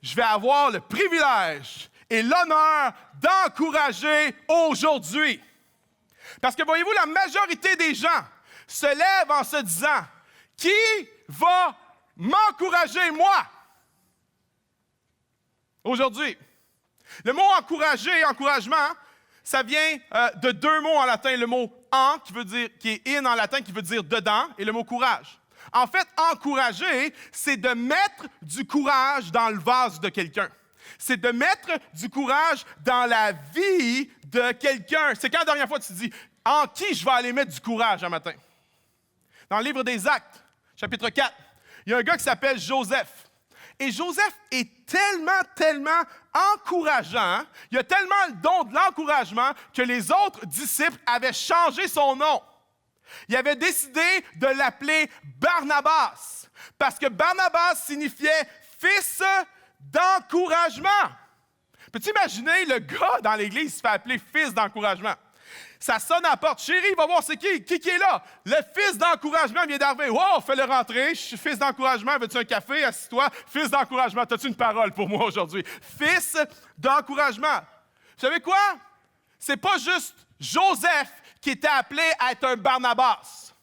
je vais avoir le privilège et l'honneur d'encourager aujourd'hui? » Parce que, voyez-vous, la majorité des gens se lèvent en se disant « Qui va m'encourager, moi? » Aujourd'hui, le mot encourager, encouragement, ça vient de 2 mots en latin, le mot en, qui est in en latin, qui veut dire dedans, et le mot courage. En fait, encourager, c'est de mettre du courage dans le vase de quelqu'un. C'est de mettre du courage dans la vie de quelqu'un. C'est quand la dernière fois tu te dis, en qui je vais aller mettre du courage un matin? Dans le livre des Actes, chapitre 4, il y a un gars qui s'appelle Joseph. Et Joseph est tellement encourageant, il a tellement le don de l'encouragement que les autres disciples avaient changé son nom. Ils avaient décidé de l'appeler Barnabas, parce que Barnabas signifiait « fils d'encouragement ». Peux-tu imaginer le gars dans l'église se fait appeler « fils d'encouragement ». Ça sonne à la porte. « Chérie, va voir c'est qui? Qui est là? » Le fils d'encouragement vient d'arriver. « Wow, fais-le rentrer. Je suis fils d'encouragement. Veux-tu un café? Assis-toi. Fils d'encouragement. As-tu une parole pour moi aujourd'hui? » Fils d'encouragement. Vous savez quoi? C'est pas juste Joseph qui était appelé à être un Barnabas.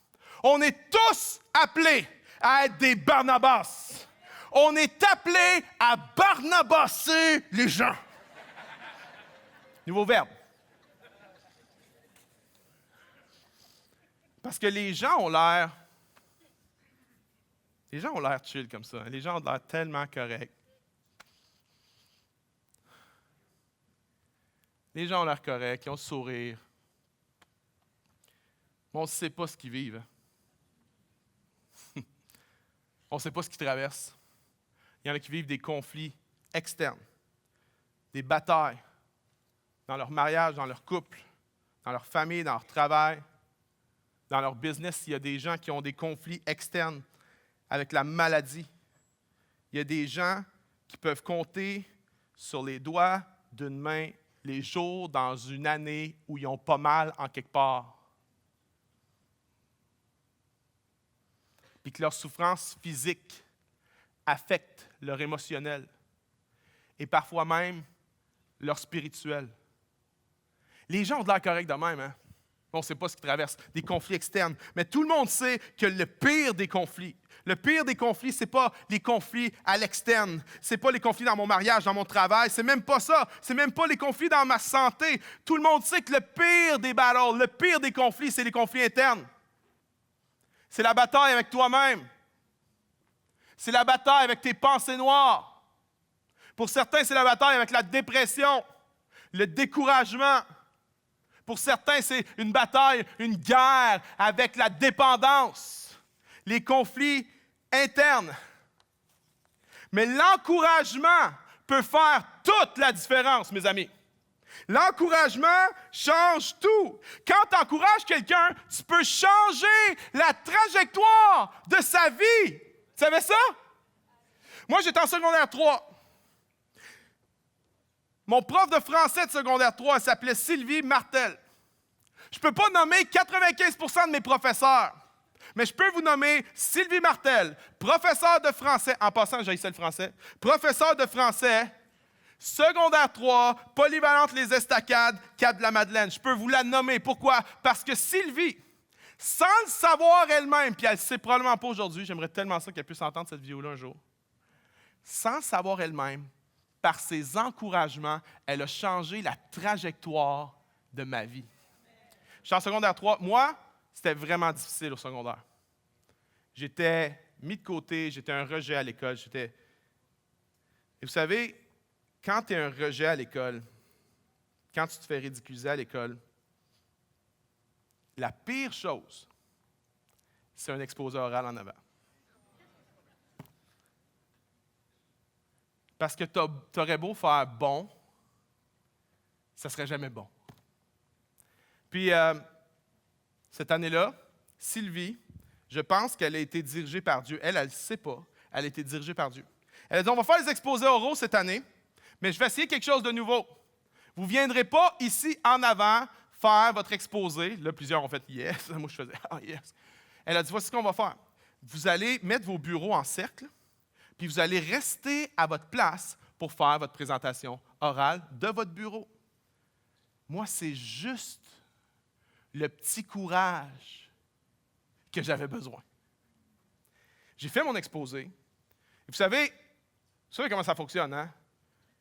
On est tous appelés à être des Barnabas. On est appelés à barnabasser les gens. Nouveau verbe. Parce que les gens ont l'air chill comme ça. Les gens ont l'air tellement corrects. Les gens ont l'air corrects, ils ont le sourire. Mais on ne sait pas ce qu'ils vivent. On ne sait pas ce qu'ils traversent. Il y en a qui vivent des conflits externes, des batailles dans leur mariage, dans leur couple, dans leur famille, dans leur travail, dans leur business. Il y a des gens qui ont des conflits externes avec la maladie. Il y a des gens qui peuvent compter sur les doigts d'une main les jours dans une année où ils ont pas mal en quelque part. Puis que leur souffrance physique affecte leur émotionnel et parfois même leur spirituel. Les gens ont de l'air correct de même, hein? On ne sait pas ce qu'ils traversent, des conflits externes. Mais tout le monde sait que le pire des conflits, ce n'est pas les conflits à l'externe. Ce n'est pas les conflits dans mon mariage, dans mon travail. C'est même pas ça. C'est même pas les conflits dans ma santé. Tout le monde sait que le pire des battles, le pire des conflits, c'est les conflits internes. C'est la bataille avec toi-même. C'est la bataille avec tes pensées noires. Pour certains, c'est la bataille avec la dépression, le découragement. Pour certains, c'est une bataille, une guerre avec la dépendance, les conflits internes. Mais l'encouragement peut faire toute la différence, mes amis. L'encouragement change tout. Quand tu encourages quelqu'un, tu peux changer la trajectoire de sa vie. Tu savais ça? Moi, j'étais en secondaire 3. Mon prof de français de secondaire 3, elle s'appelait Sylvie Martel. Je ne peux pas nommer 95% de mes professeurs, mais je peux vous nommer Sylvie Martel, professeur de français, en passant, j'haïssais le français, professeur de français, secondaire 3, polyvalente les Estacades, Cap-de-la-Madeleine. Je peux vous la nommer. Pourquoi? Parce que Sylvie, sans le savoir elle-même, puis elle ne sait probablement pas aujourd'hui, j'aimerais tellement ça qu'elle puisse entendre cette vidéo-là un jour, sans le savoir elle-même, par ses encouragements, elle a changé la trajectoire de ma vie. Je suis en secondaire 3. Moi, c'était vraiment difficile au secondaire. J'étais mis de côté, j'étais un rejet à l'école. Et vous savez, quand tu es un rejet à l'école, quand tu te fais ridiculiser à l'école, la pire chose, c'est un exposé oral en avant. Parce que tu aurais beau faire bon, ça ne serait jamais bon. Puis, cette année-là, Sylvie, je pense qu'elle a été dirigée par Dieu. Elle ne le sait pas. Elle a été dirigée par Dieu. Elle a dit, on va faire les exposés oraux cette année, mais je vais essayer quelque chose de nouveau. Vous ne viendrez pas ici en avant faire votre exposé. Là, plusieurs ont fait « yes ». Moi, je faisais « ah, yes ». Elle a dit, voici ce qu'on va faire. Vous allez mettre vos bureaux en cercle, puis vous allez rester à votre place pour faire votre présentation orale de votre bureau. Moi, c'est juste le petit courage que j'avais besoin. J'ai fait mon exposé. Et vous savez comment ça fonctionne, hein?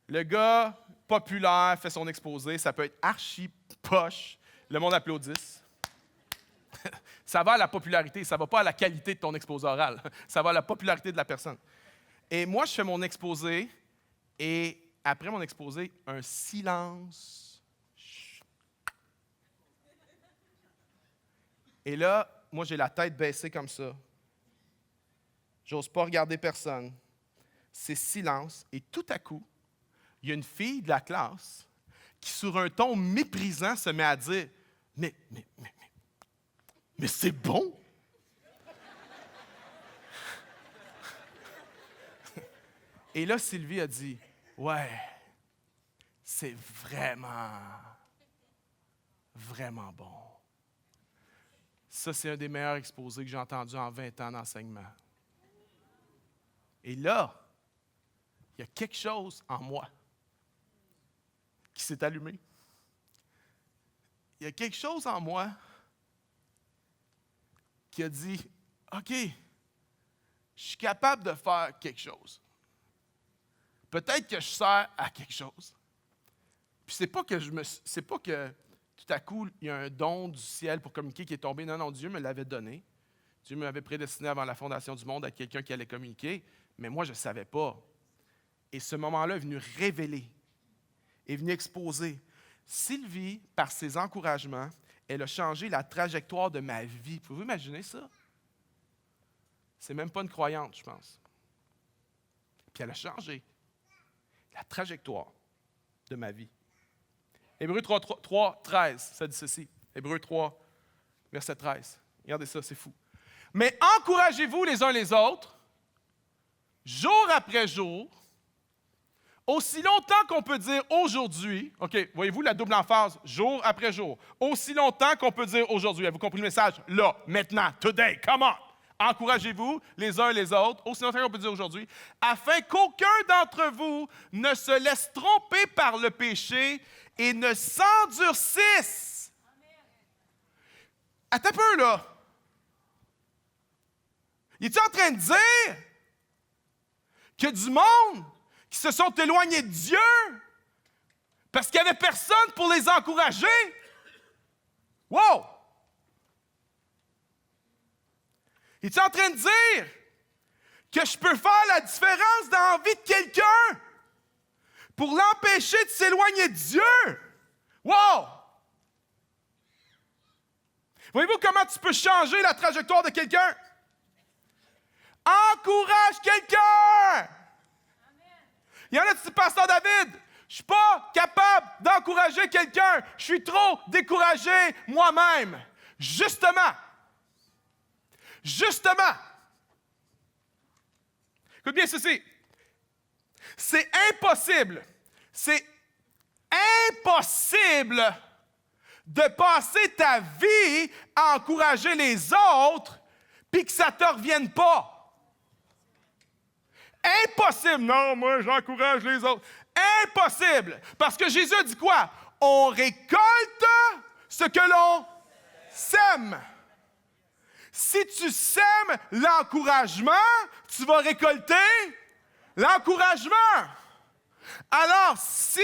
Le gars populaire fait son exposé, ça peut être archi poche. Le monde applaudisse. Ça va à la popularité, ça ne va pas à la qualité de ton exposé oral. Ça va à la popularité de la personne. Et moi, je fais mon exposé, et après mon exposé, un silence. Et là, moi, j'ai la tête baissée comme ça. J'ose pas regarder personne. C'est silence, et tout à coup, il y a une fille de la classe qui, sur un ton méprisant, se met à dire « Mais c'est bon! » Et là, Sylvie a dit « Ouais, c'est vraiment, vraiment bon. » Ça, c'est un des meilleurs exposés que j'ai entendu en 20 ans d'enseignement. Et là, il y a quelque chose en moi qui s'est allumé. Il y a quelque chose en moi qui a dit, OK, je suis capable de faire quelque chose. Peut-être que je sers à quelque chose. Puis c'est pas que tout à coup, il y a un don du ciel pour communiquer qui est tombé. Non, non, Dieu me l'avait donné. Dieu m'avait prédestiné avant la fondation du monde à quelqu'un qui allait communiquer, mais moi, je ne savais pas. Et ce moment-là est venu révéler, est venu exposer. Sylvie, par ses encouragements, elle a changé la trajectoire de ma vie. Pouvez-vous imaginer ça? C'est même pas une croyante, je pense. Puis elle a changé la trajectoire de ma vie. Hébreux 3, 13, ça dit ceci. Hébreux 3, verset 13. Regardez ça, c'est fou. Mais encouragez-vous les uns les autres, jour après jour, aussi longtemps qu'on peut dire aujourd'hui, OK, voyez-vous la double emphase, jour après jour, aussi longtemps qu'on peut dire aujourd'hui. Avez-vous compris le message? Là, maintenant, today, come on! Encouragez-vous les uns les autres, aussi longtemps qu'on peut dire aujourd'hui, afin qu'aucun d'entre vous ne se laisse tromper par le péché et ne s'endurcisse. Attends un peu, là. Il est en train de dire qu'il y a du monde qui se sont éloignés de Dieu parce qu'il n'y avait personne pour les encourager? Wow! Il est en train de dire que je peux faire la différence dans la vie de quelqu'un pour l'empêcher de s'éloigner de Dieu? Wow! Voyez-vous comment tu peux changer la trajectoire de quelqu'un? Encourage quelqu'un! Il y en a qui disent, Pasteur David, je ne suis pas capable d'encourager quelqu'un. Je suis trop découragé moi-même. Justement, écoute bien ceci. C'est impossible de passer ta vie à encourager les autres puis que ça ne te revienne pas. Impossible. Non, moi, j'encourage les autres. Impossible. Parce que Jésus a dit quoi? On récolte ce que l'on sème. Si tu sèmes l'encouragement, tu vas récolter l'encouragement. Alors, si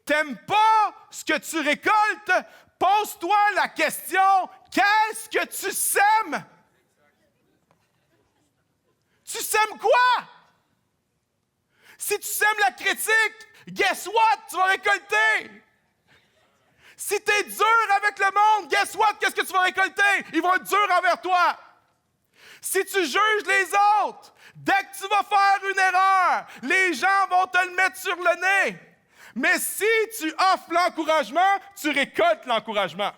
tu n'aimes pas ce que tu récoltes, pose-toi la question, qu'est-ce que tu sèmes? Tu sèmes quoi? Si tu sèmes la critique, guess what? Tu vas récolter. Si tu es dur avec le monde, guess what? Qu'est-ce que tu vas récolter? Ils vont être durs envers toi. Si tu juges les autres, dès que tu vas faire une erreur, les gens vont te le mettre sur le nez. Mais si tu offres l'encouragement, tu récoltes l'encouragement.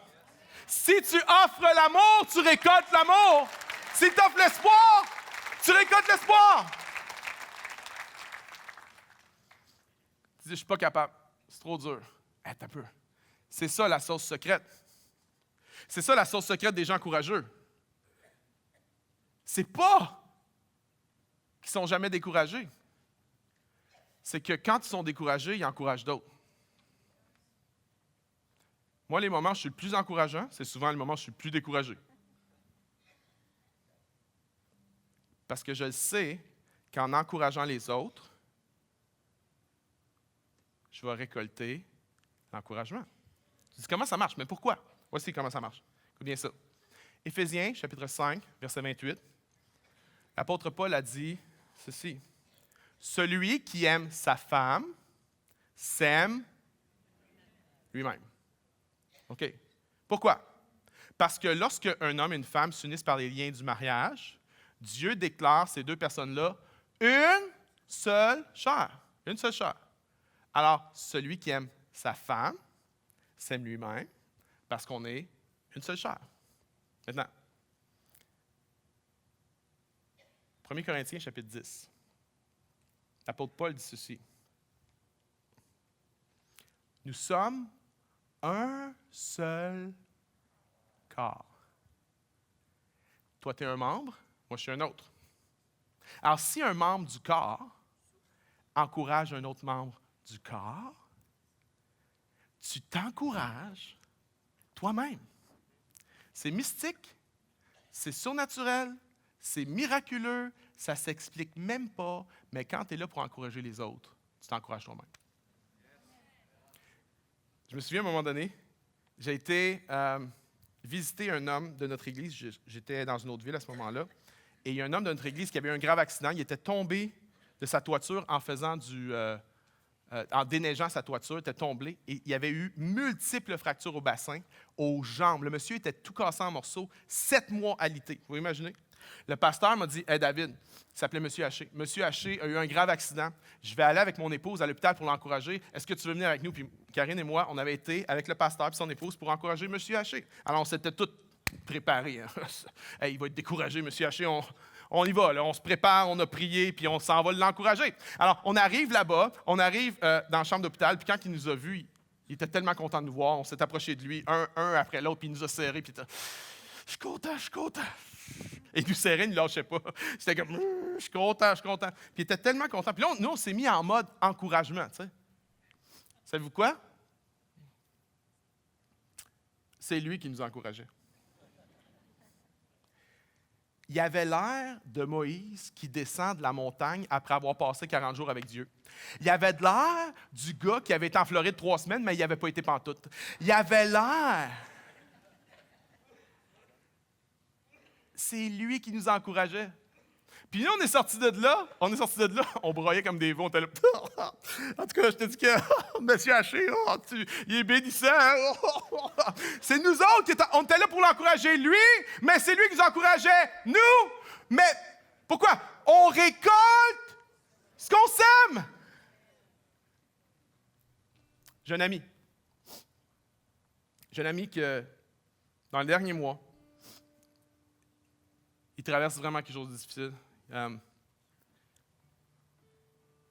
Si tu offres l'amour, tu récoltes l'amour. Si tu offres l'espoir, tu récoltes l'espoir. Tu dis, je ne suis pas capable, c'est trop dur. Attends un peu. C'est ça la sauce secrète. C'est ça la sauce secrète des gens courageux. C'est pas qu'ils ne sont jamais découragés. C'est que quand ils sont découragés, ils encouragent d'autres. Moi, les moments où je suis le plus encourageant, c'est souvent les moments où je suis le plus découragé. Parce que je sais qu'en encourageant les autres, je vais récolter l'encouragement. Tu dis, comment ça marche? Mais pourquoi? Voici comment ça marche. Écoute bien ça. Éphésiens, chapitre 5, verset 28, l'apôtre Paul a dit ceci. Celui qui aime sa femme s'aime lui-même. OK. Pourquoi? Parce que lorsque un homme et une femme s'unissent par les liens du mariage, Dieu déclare ces deux personnes-là une seule chair. Une seule chair. Alors, celui qui aime sa femme s'aime lui-même parce qu'on est une seule chair. Maintenant, 1 Corinthiens, chapitre 10. L'apôtre Paul dit ceci. Nous sommes un seul corps. Toi, tu es un membre, moi, je suis un autre. Alors, si un membre du corps encourage un autre membre du corps, tu t'encourages toi-même. C'est mystique, c'est surnaturel, c'est miraculeux, ça ne s'explique même pas, mais quand tu es là pour encourager les autres, tu t'encourages toi-même. Je me souviens à un moment donné, j'ai été visiter un homme de notre église, j'étais dans une autre ville à ce moment-là, et il y a un homme de notre église qui avait eu un grave accident, il était tombé de sa toiture en faisant en déneigeant sa toiture, il était tombé, et il y avait eu multiples fractures au bassin, aux jambes. Le monsieur était tout cassé en morceaux, 7 mois alité. Vous pouvez imaginer? Le pasteur m'a dit, « Hey David, il s'appelait M. Haché. M. Haché a eu un grave accident. Je vais aller avec mon épouse à l'hôpital pour l'encourager. Est-ce que tu veux venir avec nous? » Puis Karine et moi, on avait été avec le pasteur et son épouse pour encourager M. Haché. Alors, on s'était tous préparés. Hein. Hey, il va être découragé, M. Haché. On y va, là. On se prépare, on a prié, puis on s'en va l'encourager. Alors, on arrive là-bas, on arrive dans la chambre d'hôpital, puis quand il nous a vus, il était tellement content de nous voir. On s'est approché de lui, un après l'autre, puis il nous a serrés, puis il était « Je suis content, je suis content. » Et il nous serrait, il ne lâchait pas. C'était comme « Je suis content, je suis content. » Puis il était tellement content. Puis là, nous, on s'est mis en mode encouragement, tu sais. Savez-vous quoi? C'est lui qui nous encourageait. Il avait l'air de Moïse qui descend de la montagne après avoir passé 40 jours avec Dieu. Il avait de l'air du gars qui avait été en Floride 3 semaines, mais il n'avait pas été pantoute. Il avait l'air... C'est lui qui nous encourageait. Puis nous, on est sortis de là, on broyait comme des veaux, on était là. En tout cas, je te dis que Monsieur Haché, il est bénissant. C'est nous autres qui on était là pour l'encourager, lui, mais c'est lui qui nous encourageait, nous. Mais pourquoi? On récolte ce qu'on sème. J'ai un ami que, dans le dernier mois, il traverse vraiment quelque chose de difficile.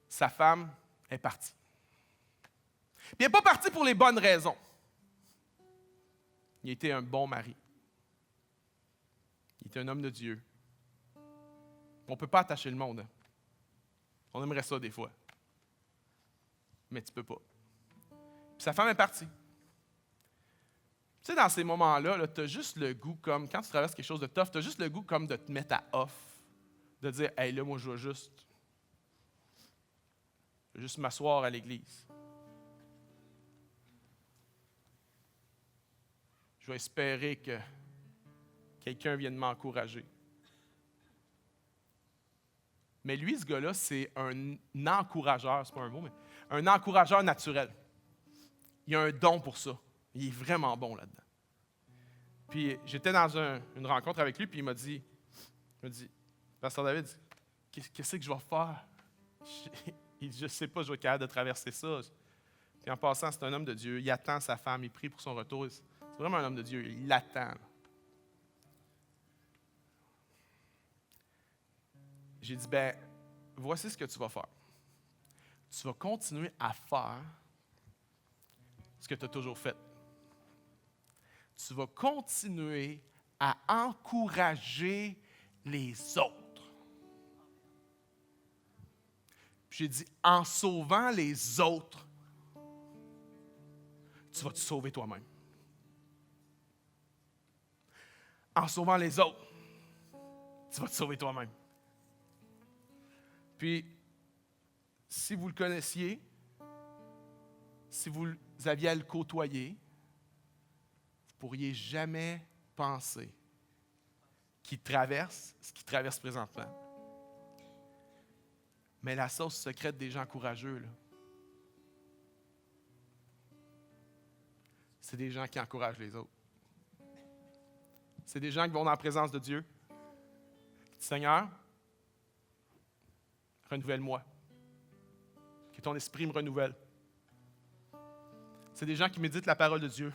Sa femme est partie. Puis elle n'est pas partie pour les bonnes raisons. Il était un bon mari. Il était un homme de Dieu. On ne peut pas attacher le monde. Hein. On aimerait ça des fois. Mais tu ne peux pas. Puis sa femme est partie. Tu sais, dans ces moments-là, tu as juste le goût, comme quand tu traverses quelque chose de tough, tu as juste le goût comme de te mettre à off, de dire « Hey, là, moi, je vais juste m'asseoir à l'église. Je vais espérer que quelqu'un vienne m'encourager. » Mais lui, ce gars-là, c'est un encourageur, c'est pas un mot, mais un encourageur naturel. Il a un don pour ça. Il est vraiment bon là-dedans. Puis j'étais dans une rencontre avec lui, puis il m'a dit, Pasteur David, qu'est-ce que je vais faire? Je ne sais pas, je vais être capable de traverser ça. Puis en passant, c'est un homme de Dieu. Il attend sa femme, il prie pour son retour. C'est vraiment un homme de Dieu, il l'attend. J'ai dit, voici ce que tu vas faire. Tu vas continuer à faire ce que tu as toujours fait. Tu vas continuer à encourager les autres. Puis j'ai dit, en sauvant les autres, tu vas te sauver toi-même. En sauvant les autres, tu vas te sauver toi-même. Puis, si vous le connaissiez, si vous aviez à le côtoyer, vous ne pourriez jamais penser qui traversent ce qu'ils traversent présentement. Mais la source secrète des gens courageux, là, c'est des gens qui encouragent les autres. C'est des gens qui vont dans la présence de Dieu. Seigneur, renouvelle-moi. Que ton esprit me renouvelle. C'est des gens qui méditent la parole de Dieu,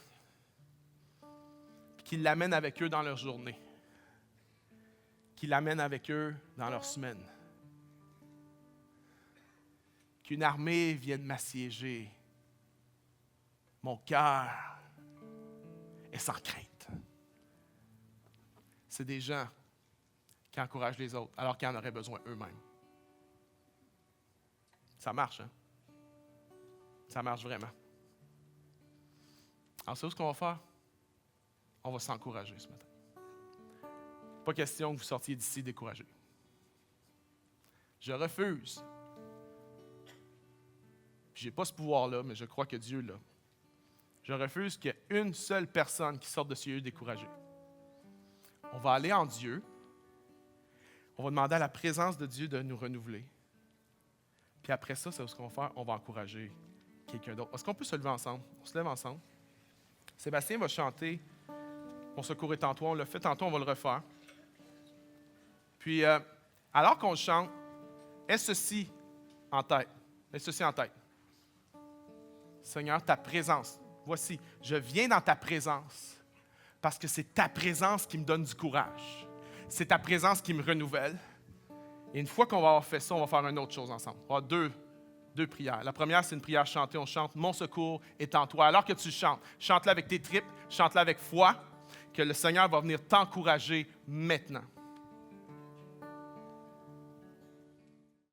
puis qui l'amènent avec eux dans leur journée, qui l'amènent avec eux dans leur semaine. Qu'une armée vienne m'assiéger. Mon cœur est sans crainte. C'est des gens qui encouragent les autres alors qu'ils en auraient besoin eux-mêmes. Ça marche, hein? Ça marche vraiment. Alors, c'est ce qu'on va faire? On va s'encourager ce matin. Pas question que vous sortiez d'ici découragés. Je refuse. Je n'ai pas ce pouvoir-là, mais je crois que Dieu l'a. Je refuse qu'il y ait une seule personne qui sorte de ce lieu découragée. On va aller en Dieu. On va demander à la présence de Dieu de nous renouveler. Puis après ça, c'est ce qu'on va faire. On va encourager quelqu'un d'autre. Est-ce qu'on peut se lever ensemble? On se lève ensemble. Sébastien va chanter « Mon secours est en toi ». On l'a fait tantôt, on va le refaire. Puis, alors qu'on chante, aie ceci en tête. Aie ceci en tête. Seigneur, ta présence. Voici, je viens dans ta présence parce que c'est ta présence qui me donne du courage. C'est ta présence qui me renouvelle. Et une fois qu'on va avoir fait ça, on va faire une autre chose ensemble. On va avoir deux prières. La première, c'est une prière chantée. On chante « Mon secours est en toi ». Alors que tu chantes, chante-la avec tes tripes, chante-la avec foi, que le Seigneur va venir t'encourager maintenant.